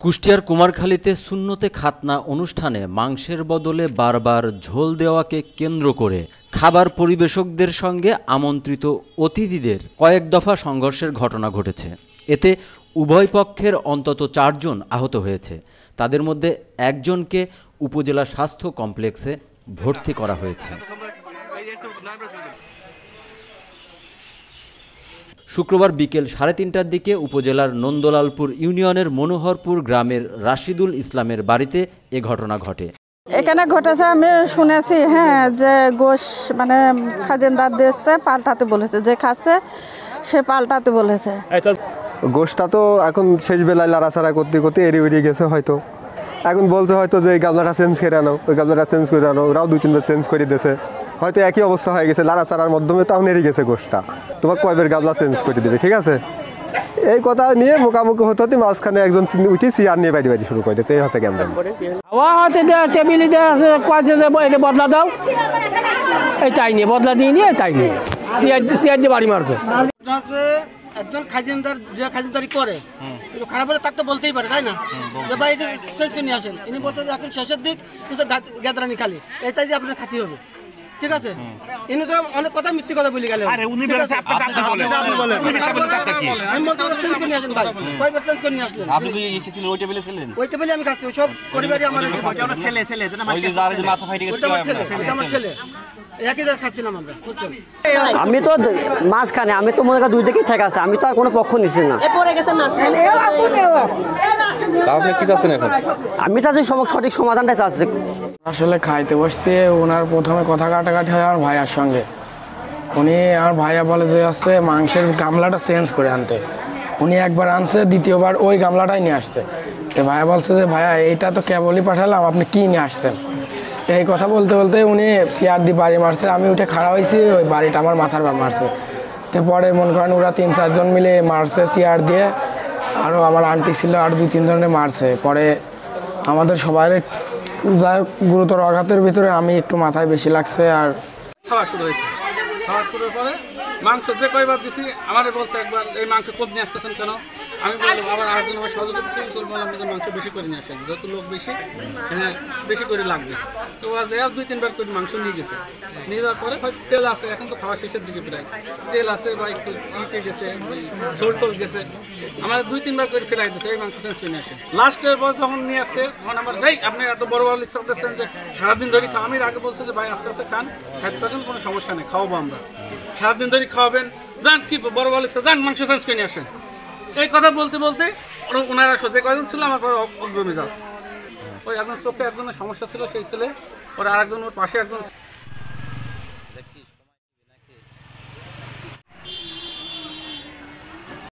কুষ্টিয়ার কুমারখালীতে সুন্নতে খাতনা অনুষ্ঠানে মাংসের বদলে বারবার ঝোল দেওয়াকে কেন্দ্র করে খাবার পরিবেশকদের সঙ্গে আমন্ত্রিত অতিথিদের কয়েক দফা সংঘর্ষের ঘটনা ঘটেছে। এতে উভয় পক্ষের অন্তত 4 জন আহত হয়েছে। তাদের মধ্যে একজনকে উপজেলা স্বাস্থ্য কমপ্লেক্সে ভর্তি করা হয়েছে। শুক্রবার বিকেল 3:30টার দিকে উপজেলার নন্দলালপুর ইউনিয়নের মনোহরপুর গ্রামের রাশিদুল ইসলামের বাড়িতে এ ঘটনা ঘটে। এখানে ঘটেছে আমি শুনেছি, যে গোশ মানে খাজেনদার দিচ্ছে পাল্টাতে বলেছে, যে খাচ্ছে সে পাল্টাতে বলেছে। গোশটা তো এখন শেষ বেলায় লাড়াছাড়া করতে করতে এড়িয়ে গেছে, হয়তো এখন বলছে হয়তো যে এই গামলাটা চেঞ্জ করে আনো, ওই গামলাটা চেঞ্জ করে আনো, ওরাও 2-3বার চেঞ্জ করে দিয়েছে, হয়তো একই অবস্থা হয়ে গেছে, লাড়াছাড়ার মাধ্যমে তাও নেড়ে গেছে গোশটা। তোমার কয়বার গামলা চেঞ্জ করে দেবে, ঠিক আছে? এই কথা নিয়ে মুখামুখি হতে হতে মাঝখানে একজন উঠে চেয়ার নিয়ে বাড়ি শুরু করে দিয়েছে। এই হচ্ছে কেমন টেবিলে বদলা দাও, এই তাই নিয়ে বদলা দিয়ে নিয়ে তাই নিয়ে চেয়ার দিয়ে বাড়ি মারছে। একজন খাজিনদার যে খাজিনদারি করে খারাপ হলে তার তো বলতেই পারে, তাই না? যে ভাই এটা চেঞ্জ করে নিয়ে আসেন। ইনি বলতে এখন শেষের দিক গ্যাদারানি খালি এইটাই যে আপনার খাতি হবে, ঠিক আছে? ইনি তো অনেক কথা মিথ্যে কথা বলে গেলেন। আমি বলতে চেঞ্জ করে নিয়ে আসেন ভাই, কয়বার চেঞ্জ করে নিয়ে আসলেন? ওই টেবিলে আমি খাচ্ছি, সব পরিবারই আমার ছেলে আমি তো মাঝখানে, আমি তো মনে করি 2 দিকেই থেকে আছে, আমি তো আর কোনো পক্ষ নিচ্ছি না। আমি চাচ্ছি সঠিক সমাধানটা চাচ্ছি। আসলে খাইতে বসতে ওনার প্রথমে কথা কাটাকাটি হয় আমার ভাইয়ার সঙ্গে। আমার ভাইয়া বলে যে আসছে মাংসের গামলাটা চেঞ্জ করে আনতে। উনি একবার আনছে, দ্বিতীয়বার ওই গামলাটাই নিয়ে আসছে। তো ভাইয়া বলছে যে ভাইয়া এইটা তো কেবলই পাঠালাম, আপনি কি নিয়ে আসছেন? এই কথা বলতে বলতে উনি চেয়ার দিয়ে বাড়ি মারছে। আমি উঠে খাড়া হয়েছি, ওই বাড়িটা আমার মাথার মারছে। তো পরে মনে করেন ওরা 3-4 জন মিলে মারছে চেয়ার দিয়ে, আরও আমার আন্টি ছিল আর 2-3 জনে মারছে। পরে আমাদের সবাই যাই গুরুতর আঘাতের ভিতরে আমি একটু মাথায় বেশি লাগছে। আর খাওয়া শুরু হয়েছে, খাওয়া শুরুর পরে মাংস যে কয়বার দিছি আমারে বলছে একবার এই মাংস কম নিয়ে আসতেছেন কেন? আমি বললাম আবার আরেকজন আমার সহযোগিতা ছিল, বললাম যে মাংস বেশি করে নিয়ে আসেন, যত লোক বেশি বেশি করে লাগবে। তো 2-3বার করে মাংস নিয়ে গেছে। নিয়ে যাওয়ার পরে হয়তো তেল আছে, এখন তো খাওয়া শেষের দিকে প্রায় তেল আছে বা একটু ইটে গেছে, ঝোল টোল গেছে, আমার 2-3বার করে ফেলাই দিচ্ছে এই মাংস চেঞ্জ করে নিয়ে আসে। লাস্টের পর যখন নিয়ে আসছে তখন আমার যাই আপনি এত বড় বড় লিখতে দিচ্ছেন যে সারাদিন ধরে খাওয়া। আমি আগে বলছে যে ভাই আস্তে আস্তে খান, খাইতে পারেন, কোনো সমস্যা নেই, খাওয়াবো আমরা, সারাদিন ধরে খাওয়াবেন, যান কি বড় বড় লিখছে, যান মাংস চেঞ্জ করে নিয়ে আসেন। এই কথা বলতে বলতে ওনারা যে কয়জন ছিল আমার পরে অগ্রমেজাজ, ওই একজন চোখে একজনের সমস্যা ছিল সেই ছেলে, ওর আরেকজন ওর পাশে একজন